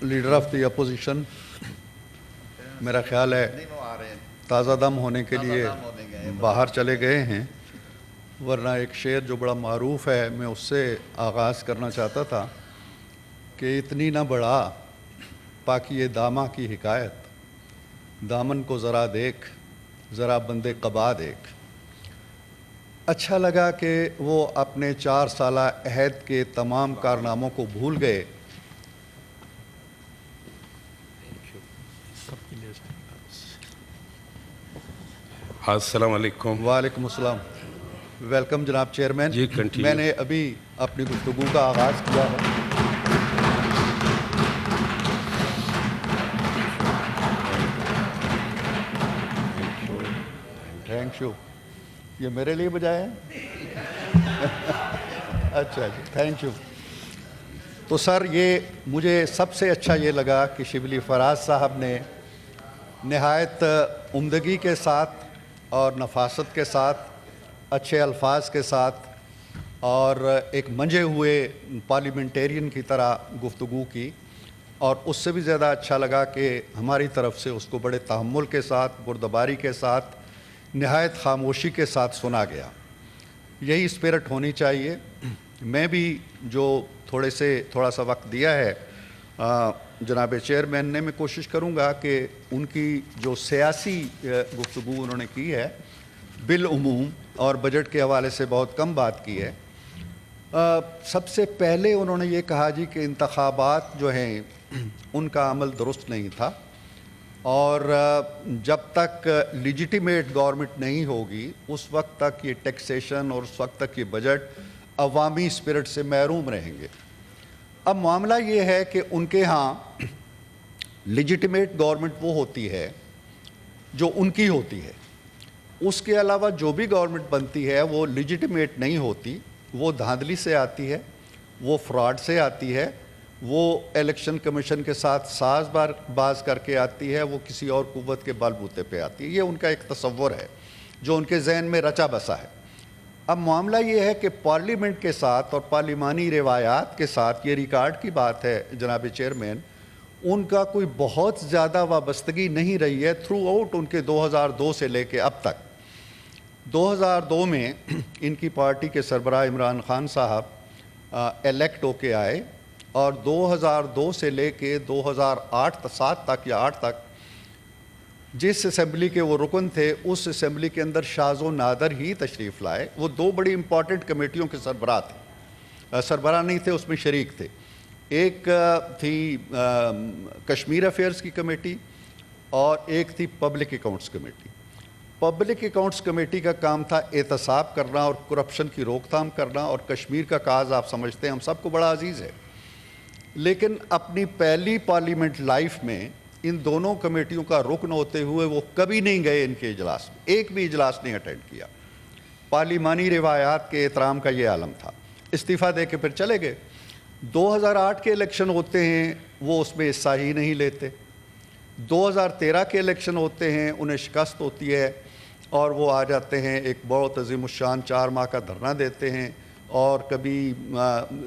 Leader of the opposition میرا خیال ہے تازہ دم ہونے کے لیے باہر چلے گئے ہیں، ورنہ ایک شعر جو بڑا معروف ہے میں اس سے آغاز کرنا چاہتا تھا کہ اتنی نہ بڑھا پاکی دامہ کی حکایت، دامن کو ذرا دیکھ ذرا بندے قبا دیکھ۔ اچھا لگا کہ وہ اپنے 4 سالہ عہد کے تمام کارناموں کو بھول گئے۔ السلام علیکم۔ وعلیکم السلام، ویلکم جناب چیئرمین۔ جی کنٹینیو۔ میں نے ابھی اپنی گفتگو کا آغاز کیا ہے۔ تھینک یو، یہ میرے لیے بجائے ہیں؟ اچھا جی، تھینک یو۔ تو سر یہ مجھے سب سے اچھا یہ لگا کہ شبلی فراز صاحب نے نہایت عمدگی کے ساتھ اور نفاست کے ساتھ، اچھے الفاظ کے ساتھ اور ایک منجے ہوئے پارلیمنٹیرین کی طرح گفتگو کی، اور اس سے بھی زیادہ اچھا لگا کہ ہماری طرف سے اس کو بڑے تحمل کے ساتھ، بردباری کے ساتھ، نہایت خاموشی کے ساتھ سنا گیا۔ یہی اسپرٹ ہونی چاہیے۔ میں بھی جو تھوڑا سا وقت دیا ہے جناب چیئرمین نے، میں کوشش کروں گا کہ ان کی جو سیاسی گفتگو انہوں نے کی ہے بالعموم اور بجٹ کے حوالے سے بہت کم بات کی ہے۔ سب سے پہلے انہوں نے یہ کہا جی کہ انتخابات جو ہیں ان کا عمل درست نہیں تھا، اور جب تک لیجیٹیمیٹ گورنمنٹ نہیں ہوگی اس وقت تک یہ ٹیکسیشن اور اس وقت تک یہ بجٹ عوامی اسپرٹ سے محروم رہیں گے۔ اب معاملہ یہ ہے کہ ان کے ہاں لیجیٹیمیٹ گورنمنٹ وہ ہوتی ہے جو ان کی ہوتی ہے، اس کے علاوہ جو بھی گورنمنٹ بنتی ہے وہ لیجیٹیمیٹ نہیں ہوتی، وہ دھاندلی سے آتی ہے، وہ فراڈ سے آتی ہے، وہ الیکشن کمیشن کے ساتھ ساز باز کر کے آتی ہے، وہ کسی اور قوت کے بال بوتے پہ آتی ہے۔ یہ ان کا ایک تصور ہے جو ان کے ذہن میں رچا بسا ہے۔ اب معاملہ یہ ہے کہ پارلیمنٹ کے ساتھ اور پارلیمانی روایات کے ساتھ، یہ ریکارڈ کی بات ہے جناب چیئرمین، ان کا کوئی بہت زیادہ وابستگی نہیں رہی ہے تھرو آؤٹ ان کے 2002 سے لے کے اب تک۔ 2002 میں ان کی پارٹی کے سربراہ عمران خان صاحب الیکٹ ہو کے آئے، اور 2002 سے لے کے 2007 تک یا 8 تک جس اسمبلی کے وہ رکن تھے، اس اسمبلی کے اندر شاذ و نادر ہی تشریف لائے۔ وہ 2 بڑی امپورٹنٹ کمیٹیوں کے سربراہ تھے، سربراہ نہیں تھے، اس میں شریک تھے۔ ایک تھی کشمیر افیئرز کی کمیٹی اور ایک تھی public accounts committee. Public accounts committee کا کام تھا احتساب کرنا اور کرپشن کی روک تھام کرنا، اور کشمیر کا کاز آپ سمجھتے ہیں ہم سب کو بڑا عزیز ہے۔ لیکن اپنی پہلی پارلیمنٹ لائف میں ان دونوں کمیٹیوں کا رکن ہوتے ہوئے وہ کبھی نہیں گئے ان کے اجلاس میں، ایک بھی اجلاس نہیں اٹینڈ کیا۔ پارلیمانی روایات کے احترام کا یہ عالم تھا۔ استعفیٰ دے کے پھر چلے گئے۔ 2008 کے الیکشن ہوتے ہیں، وہ اس میں حصہ ہی نہیں لیتے۔ 2013 کے الیکشن ہوتے ہیں، انہیں شکست ہوتی ہے اور وہ آ جاتے ہیں، ایک بہت عظیم الشان 4 ماہ کا دھرنا دیتے ہیں، اور کبھی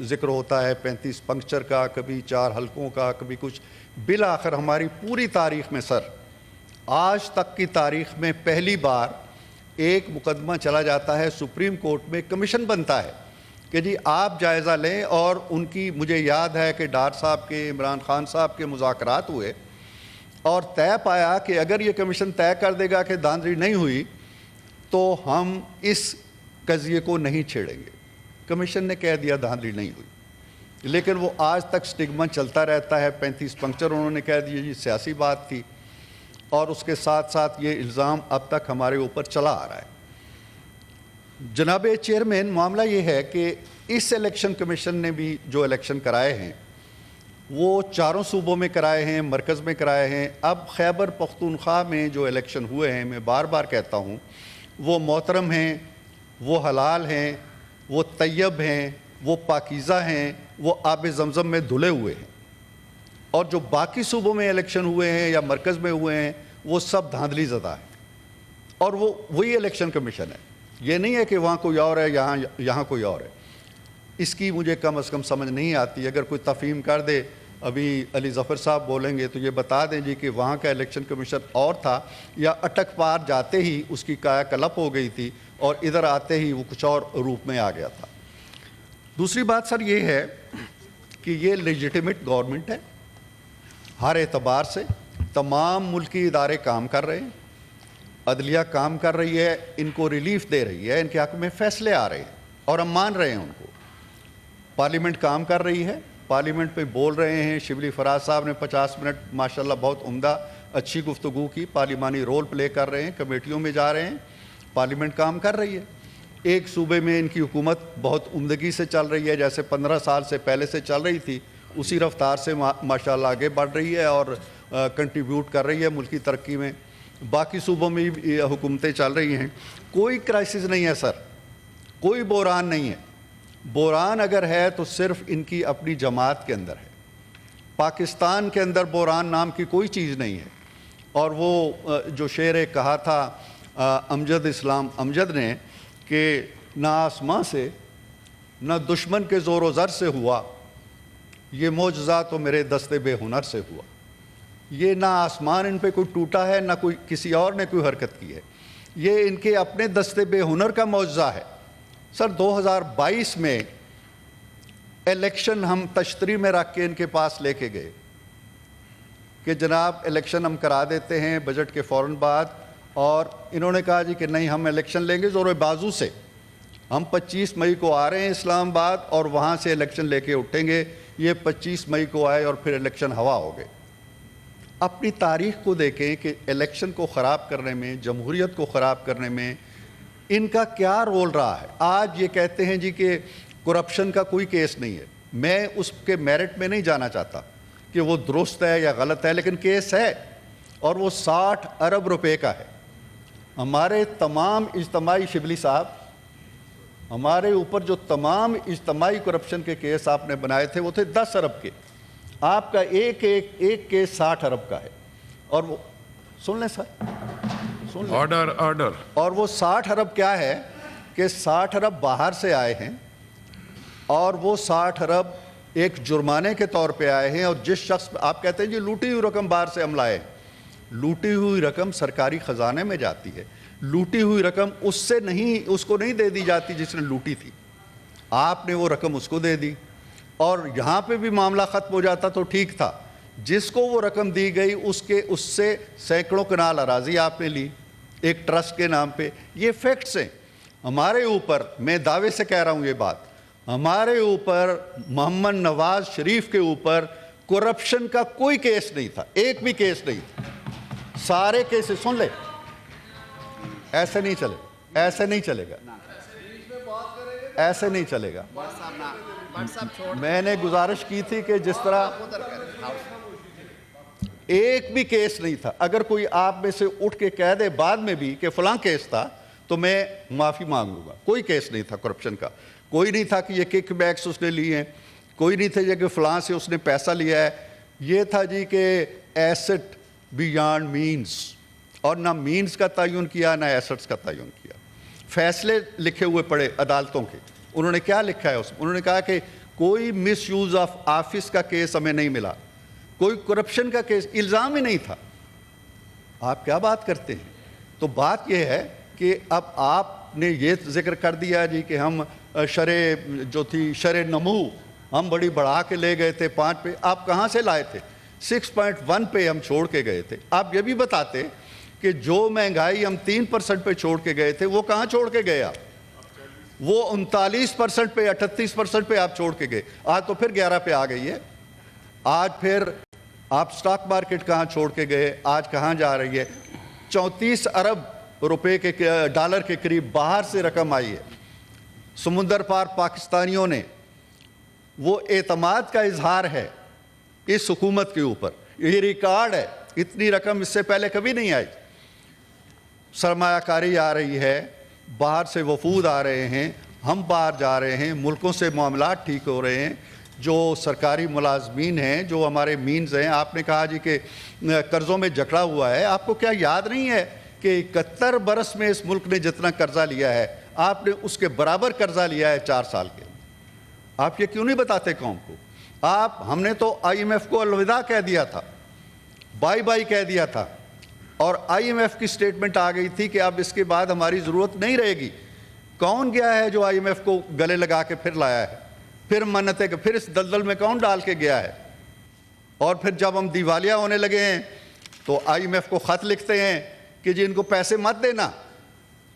ذکر ہوتا ہے 35 پنکچر کا، کبھی 4 حلقوں کا، کبھی کچھ۔ بالآخر ہماری پوری تاریخ میں سر، آج تک کی تاریخ میں پہلی بار ایک مقدمہ چلا جاتا ہے سپریم کورٹ میں، کمیشن بنتا ہے کہ جی آپ جائزہ لیں، اور ان کی مجھے یاد ہے کہ ڈار صاحب کے، عمران خان صاحب کے مذاکرات ہوئے، اور طے پایا کہ اگر یہ کمیشن طے کر دے گا کہ دھاندلی نہیں ہوئی تو ہم اس قضیے کو نہیں چھیڑیں گے۔ کمیشن نے کہہ دیا دھاندلی نہیں ہوئی، لیکن وہ آج تک سٹگما چلتا رہتا ہے۔ 35 پنکچر انہوں نے کہہ دیا جی سیاسی بات تھی، اور اس کے ساتھ ساتھ یہ الزام اب تک ہمارے اوپر چلا آ رہا ہے۔ جناب چیئرمین، معاملہ یہ ہے کہ اس الیکشن کمیشن نے بھی جو الیکشن کرائے ہیں وہ 4 صوبوں میں کرائے ہیں، مرکز میں کرائے ہیں۔ اب خیبر پختونخوا میں جو الیکشن ہوئے ہیں، میں بار بار کہتا ہوں، وہ محترم ہیں، وہ حلال ہیں، وہ طیب ہیں، وہ پاکیزہ ہیں، وہ آب زمزم میں دھلے ہوئے ہیں۔ اور جو باقی صوبوں میں الیکشن ہوئے ہیں یا مرکز میں ہوئے ہیں، وہ سب دھاندلی زدہ ہیں، اور وہی الیکشن کمیشن ہے۔ یہ نہیں ہے کہ وہاں کوئی اور ہے، یہاں کوئی اور ہے۔ اس کی مجھے کم از کم سمجھ نہیں آتی۔ اگر کوئی تفہیم کر دے ابھی علی ظفر صاحب بولیں گے تو یہ بتا دیں جی کہ وہاں کا الیکشن کمیشن اور تھا یا اٹک پار جاتے ہی اس کی کایا کلپ ہو گئی تھی اور ادھر آتے ہی وہ کچھ اور روپ میں آ گیا تھا. دوسری بات سر یہ ہے کہ یہ لیجیٹیمیٹ گورنمنٹ ہے, ہر اعتبار سے تمام ملکی ادارے کام کر رہے ہیں, عدلیہ کام کر رہی ہے, ان کو ریلیف دے رہی ہے, ان کے حق میں فیصلے آ رہے ہیں اور ہم مان رہے ہیں ان کو. پارلیمنٹ کام کر رہی ہے, پارلیمنٹ پہ بول رہے ہیں. شبلی فراز صاحب نے 50 منٹ ماشاءاللہ بہت عمدہ اچھی گفتگو کی, پارلیمانی رول پلے کر رہے ہیں, کمیٹیوں میں جا رہے ہیں, پارلیمنٹ کام کر رہی ہے. ایک صوبے میں ان کی حکومت بہت عمدگی سے چل رہی ہے, جیسے 15 سال سے پہلے سے چل رہی تھی اسی رفتار سے ماشاءاللہ آگے بڑھ رہی ہے اور کنٹریبیوٹ کر رہی ہے ملکی ترقی میں. باقی صوبوں میں بھی حکومتیں چل رہی ہیں. کوئی کرائسس نہیں ہے سر, کوئی بحران نہیں ہے. بحران اگر ہے تو صرف ان کی اپنی جماعت کے اندر ہے. پاکستان کے اندر بحران نام کی کوئی چیز نہیں ہے. اور وہ جو شعر کہا تھا امجد اسلام امجد نے کہ نہ آسماں سے نہ دشمن کے زور و زر سے ہوا, یہ معجزہ تو میرے دست بے ہنر سے ہوا. یہ نہ آسمان ان پہ کوئی ٹوٹا ہے نہ کوئی کسی اور نے کوئی حرکت کی ہے, یہ ان کے اپنے دست بے ہنر کا معجزہ ہے. سر 2022 میں الیکشن ہم تشتری میں رکھ کے ان کے پاس لے کے گئے کہ جناب الیکشن ہم کرا دیتے ہیں بجٹ کے فوراً بعد, اور انہوں نے کہا جی کہ نہیں ہم الیکشن لیں گے زور بازو سے. ہم 25 مئی کو آ رہے ہیں اسلام آباد اور وہاں سے الیکشن لے کے اٹھیں گے. یہ 25 مئی کو آئے اور پھر الیکشن ہوا ہو گئے. اپنی تاریخ کو دیکھیں کہ الیکشن کو خراب کرنے میں, جمہوریت کو خراب کرنے میں ان کا کیا رول رہا ہے. آج یہ کہتے ہیں جی کہ کرپشن کا کوئی کیس نہیں ہے. میں اس کے میرٹ میں نہیں جانا چاہتا کہ وہ درست ہے یا غلط ہے, لیکن کیس ہے اور وہ 60 ارب روپے کا ہے. ہمارے تمام اجتماعی شبلی صاحب, ہمارے اوپر جو تمام اجتماعی کرپشن کے کیس آپ نے بنائے تھے وہ تھے 10 ارب کے. آپ کا ایک کیس 60 ارب کا ہے. اور وہ سن لیں سر, سن لیں. آرڈر. اور وہ 60 ارب کیا ہے کہ 60 ارب باہر سے آئے ہیں اور وہ 60 ارب ایک جرمانے کے طور پہ آئے ہیں. اور جس شخص آپ کہتے ہیں جی لوٹی ہوئی رقم باہر سے ہم لائے, لوٹی ہوئی رقم سرکاری خزانے میں جاتی ہے. لوٹی ہوئی رقم اس کو نہیں دے دی جاتی جس نے لوٹی تھی. آپ نے وہ رقم اس کو دے دی اور یہاں پہ بھی معاملہ ختم ہو جاتا تو ٹھیک تھا. جس کو وہ رقم دی گئی اس سے سینکڑوں کنال اراضی آپ نے لی ایک ٹرسٹ کے نام پہ. یہ فیکٹس ہیں. ہمارے اوپر, میں دعوے سے کہہ رہا ہوں یہ بات, ہمارے اوپر محمد نواز شریف کے اوپر کرپشن کا کوئی کیس نہیں تھا, ایک بھی کیس نہیں تھا. سارے کیسز سن لے, ایسے نہیں چلے, ایسے نہیں چلے گا, ایسے نہیں چلے گا. میں نے گزارش کی تھی کہ جس طرح ایک بھی کیس نہیں تھا. اگر کوئی آپ میں سے اٹھ کے کہہ دے بعد میں بھی کہ فلاں کیس تھا تو میں معافی مانگ لوں گا. کوئی کیس نہیں تھا کرپشن کا. کوئی نہیں تھا کہ یہ کک بیکس اس نے لیے ہیں, کوئی نہیں تھا کہ فلاں سے اس نے پیسہ لیا ہے. یہ تھا جی کہ ایسٹ بیانڈ مینز, اور نہ مینز کا تعین کیا نہ ایسٹس کا تعین کیا. فیصلے لکھے ہوئے پڑے عدالتوں کے, انہوں نے کیا لکھا ہے اس میں؟ انہوں نے کہا کہ کوئی مس یوز آف آفس کا کیس ہمیں نہیں ملا, کوئی کرپشن کا کیس, الزام ہی نہیں تھا. آپ کیا بات کرتے ہیں؟ تو بات یہ ہے کہ اب آپ نے یہ ذکر کر دیا جی کہ ہم شرح جو تھی شرح نمو ہم بڑی بڑھا کے لے گئے تھے 5 پہ. آپ کہاں سے لائے تھے؟ 6.1 پہ ہم چھوڑ کے گئے تھے. آپ یہ بھی بتاتے کہ جو مہنگائی ہم 3% پہ چھوڑ کے گئے تھے وہ کہاں چھوڑ کے گئے آپ؟ وہ 39% پہ 38% پہ آپ چھوڑ کے گئے. آج تو پھر 11 پہ آ گئی ہے. آج پھر آپ سٹاک مارکیٹ کہاں چھوڑ کے گئے, آج کہاں جا رہی ہے؟ 34 ارب روپے کے ڈالر کے قریب باہر سے رقم آئی ہے. سمندر پار پاکستانیوں نے, وہ اعتماد کا اظہار ہے اس حکومت کے اوپر, یہ ریکارڈ ہے. اتنی رقم اس سے پہلے کبھی نہیں آئی. سرمایہ کاری آ رہی ہے, باہر سے وفود آ رہے ہیں, ہم باہر جا رہے ہیں, ملکوں سے معاملات ٹھیک ہو رہے ہیں. جو سرکاری ملازمین ہیں, جو ہمارے مینز ہیں, آپ نے کہا جی کہ قرضوں میں جکڑا ہوا ہے. آپ کو کیا یاد نہیں ہے کہ 71 برس میں اس ملک نے جتنا قرضہ لیا ہے آپ نے اس کے برابر قرضہ لیا ہے 4 سال کے. آپ یہ کیوں نہیں بتاتے قوم کو ہم نے تو آئی ایم ایف کو الوداع کہہ دیا تھا، بائی بائی کہہ دیا تھا، اور آئی ایم ایف کی سٹیٹمنٹ آ گئی تھی کہ اب اس کے بعد ہماری ضرورت نہیں رہے گی۔ کون گیا ہے جو آئی ایم ایف کو گلے لگا کے پھر لایا ہے، پھر منتیں کہ پھر اس دلدل میں کون ڈال کے گیا ہے؟ اور پھر جب ہم دیوالیہ ہونے لگے ہیں تو آئی ایم ایف کو خط لکھتے ہیں کہ جی ان کو پیسے مت دینا۔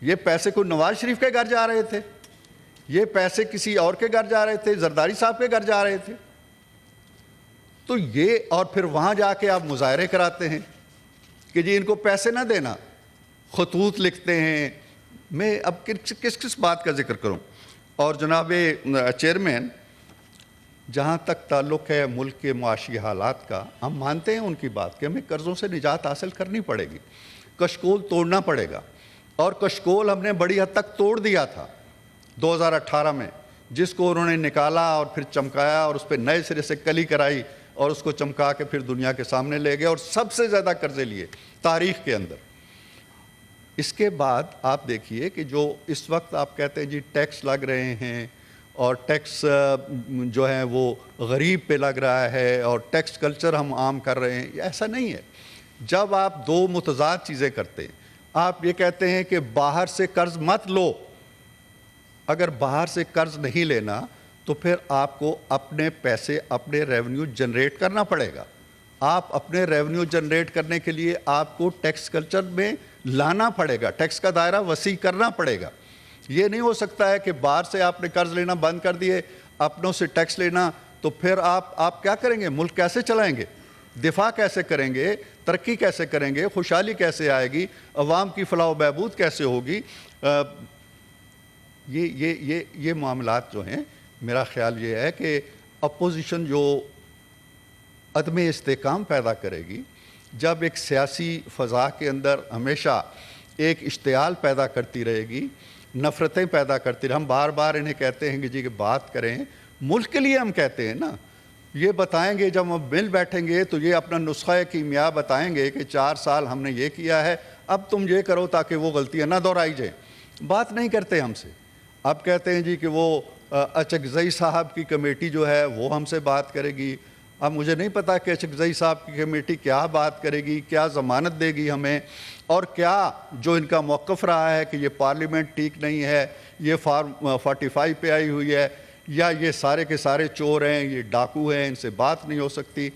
یہ پیسے کو نواز شریف کے گھر جا رہے تھے، یہ پیسے کسی اور کے گھر جا رہے تھے، زرداری صاحب کے گھر جا رہے تھے۔ تو یہ، اور پھر وہاں جا کے آپ مظاہرے کراتے ہیں کہ جی ان کو پیسے نہ دینا، خطوط لکھتے ہیں۔ میں اب کس بات کا ذکر کروں؟ اور جناب چیئرمین، جہاں تک تعلق ہے ملک کے معاشی حالات کا، ہم مانتے ہیں ان کی بات کہ ہمیں قرضوں سے نجات حاصل کرنی پڑے گی، کشکول توڑنا پڑے گا، اور کشکول ہم نے بڑی حد تک توڑ دیا تھا 2018 میں، جس کو انہوں نے نکالا اور پھر چمکایا اور اس پہ نئے سرے سے کلی کرائی اور اس کو چمکا کے پھر دنیا کے سامنے لے گئے اور سب سے زیادہ قرضے لیے تاریخ کے اندر۔ اس کے بعد آپ دیکھیے کہ جو اس وقت آپ کہتے ہیں جی ٹیکس لگ رہے ہیں، اور ٹیکس جو ہے وہ غریب پہ لگ رہا ہے، اور ٹیکس کلچر ہم عام کر رہے ہیں، ایسا نہیں ہے۔ جب آپ دو متضاد چیزیں کرتے ہیں، آپ یہ کہتے ہیں کہ باہر سے قرض مت لو، اگر باہر سے قرض نہیں لینا تو پھر آپ کو اپنے پیسے، اپنے ریونیو جنریٹ کرنا پڑے گا۔ آپ اپنے ریونیو جنریٹ کرنے کے لیے آپ کو ٹیکس کلچر میں لانا پڑے گا، ٹیکس کا دائرہ وسیع کرنا پڑے گا۔ یہ نہیں ہو سکتا ہے کہ باہر سے آپ نے قرض لینا بند کر دیے، اپنوں سے ٹیکس لینا، تو پھر آپ کیا کریں گے؟ ملک کیسے چلائیں گے؟ دفاع کیسے کریں گے؟ ترقی کیسے کریں گے؟ خوشحالی کیسے آئے گی؟ عوام کی فلاح و بہبود کیسے ہوگی؟ یہ معاملات جو ہیں، میرا خیال یہ ہے کہ اپوزیشن جو عدم استحکام پیدا کرے گی، جب ایک سیاسی فضا کے اندر ہمیشہ ایک اشتعال پیدا کرتی رہے گی، نفرتیں پیدا کرتی رہے، ہم بار بار انہیں کہتے ہیں کہ جی کہ بات کریں، ملک کے لیے ہم کہتے ہیں نا، یہ بتائیں گے جب ہم مل بیٹھیں گے تو یہ اپنا نسخہ کیمیا بتائیں گے کہ 4 سال ہم نے یہ کیا ہے، اب تم یہ کرو تاکہ وہ غلطیاں نہ دہرائی جائیں۔ بات نہیں کرتے ہم سے، اب کہتے ہیں جی کہ وہ اچکزئی صاحب کی کمیٹی جو ہے وہ ہم سے بات کرے گی۔ اب مجھے نہیں پتا کہ اچکزئی صاحب کی کمیٹی کیا بات کرے گی، کیا ضمانت دے گی ہمیں، اور کیا جو ان کا موقف رہا ہے کہ یہ پارلیمنٹ ٹھیک نہیں ہے، یہ فارم 45 پہ آئی ہوئی ہے، یا یہ سارے کے سارے چور ہیں، یہ ڈاکو ہیں، ان سے بات نہیں ہو سکتی۔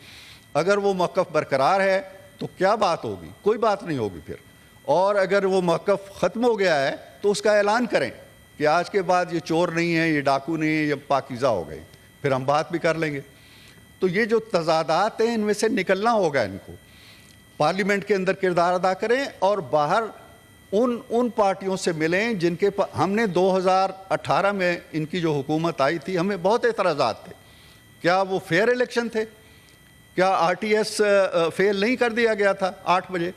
اگر وہ موقف برقرار ہے تو کیا بات ہوگی؟ کوئی بات نہیں ہوگی پھر۔ اور اگر وہ موقف ختم ہو گیا ہے تو اس کا اعلان کریں کہ آج کے بعد یہ چور نہیں ہے، یہ ڈاکو نہیں ہے، یہ پاکیزہ ہو گئے، پھر ہم بات بھی کر لیں گے۔ تو یہ جو تضادات ہیں ان میں سے نکلنا ہوگا، ان کو پارلیمنٹ کے اندر کردار ادا کریں، اور باہر ان پارٹیوں سے ملیں جن کے ہم نے 2018 میں ان کی جو حکومت آئی تھی، ہمیں بہت اعتراضات تھے۔ کیا وہ فیئر الیکشن تھے؟ کیا آر ٹی ایس فیل نہیں کر دیا گیا تھا 8 بجے؟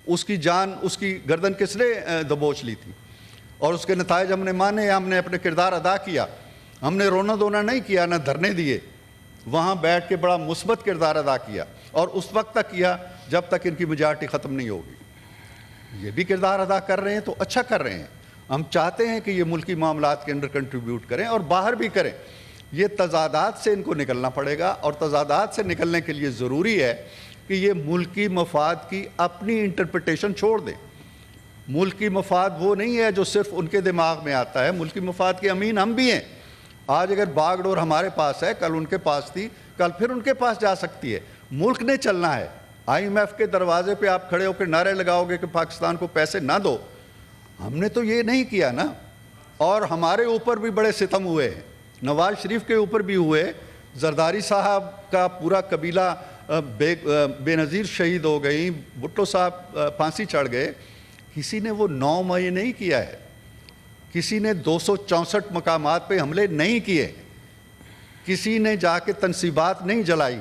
اس کی جان، اس کی گردن کس نے دبوچ لی تھی؟ اور اس کے نتائج ہم نے مانے، ہم نے اپنے کردار ادا کیا، ہم نے رونا دھونا نہیں کیا، نہ دھرنے دیے، وہاں بیٹھ کے بڑا مثبت کردار ادا کیا، اور اس وقت تک کیا جب تک ان کی میجارٹی ختم نہیں ہوگی۔ یہ بھی کردار ادا کر رہے ہیں تو اچھا کر رہے ہیں، ہم چاہتے ہیں کہ یہ ملکی معاملات کے اندر کنٹریبیوٹ کریں اور باہر بھی کریں۔ یہ تضادات سے ان کو نکلنا پڑے گا، اور تضادات سے نکلنے کے لیے ضروری ہے کہ یہ ملکی مفاد کی اپنی انٹرپریٹیشن چھوڑ دیں۔ ملکی مفاد وہ نہیں ہے جو صرف ان کے دماغ میں آتا ہے، ملکی مفاد کے امین ہم بھی ہیں۔ آج اگر باغ ڈور ہمارے پاس ہے، کل ان کے پاس تھی، کل پھر ان کے پاس جا سکتی ہے۔ ملک نے چلنا ہے۔ آئی ایم ایف کے دروازے پہ آپ کھڑے ہو کے نعرے لگاؤ گے کہ پاکستان کو پیسے نہ دو، ہم نے تو یہ نہیں کیا نا۔ اور ہمارے اوپر بھی بڑے ستم ہوئے ہیں، نواز شریف کے اوپر بھی ہوئے، زرداری صاحب کا پورا قبیلہ بے نظیر شہید ہو گئی، بھٹو صاحب پھانسی چڑھ گئے۔ کسی نے وہ 9 مئی نہیں کیا ہے، کسی نے 264 مقامات پہ حملے نہیں کیے، کسی نے جا کے تنصیبات نہیں جلائی،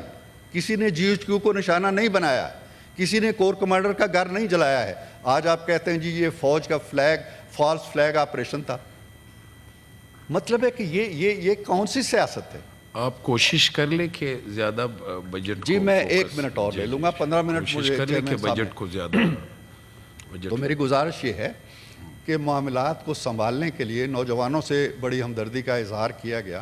کسی نے جی ایچ کیو کو نشانہ نہیں بنایا، کسی نے کور کمانڈر کا گھر نہیں جلایا ہے۔ آج آپ کہتے ہیں جی یہ فوج کا فلیگ، فالس فلیگ آپریشن تھا۔ مطلب ہے کہ یہ کون سی سیاست ہے؟ آپ کوشش کر لیں کہ زیادہ بجٹ جی میں 1 منٹ اور لے لوں گا، 15 منٹ کوشش کر لیں کہ بجٹ کو زیادہ تو میری گزارش یہ ہے کہ معاملات کو سنبھالنے کے لیے نوجوانوں سے بڑی ہمدردی کا اظہار کیا گیا،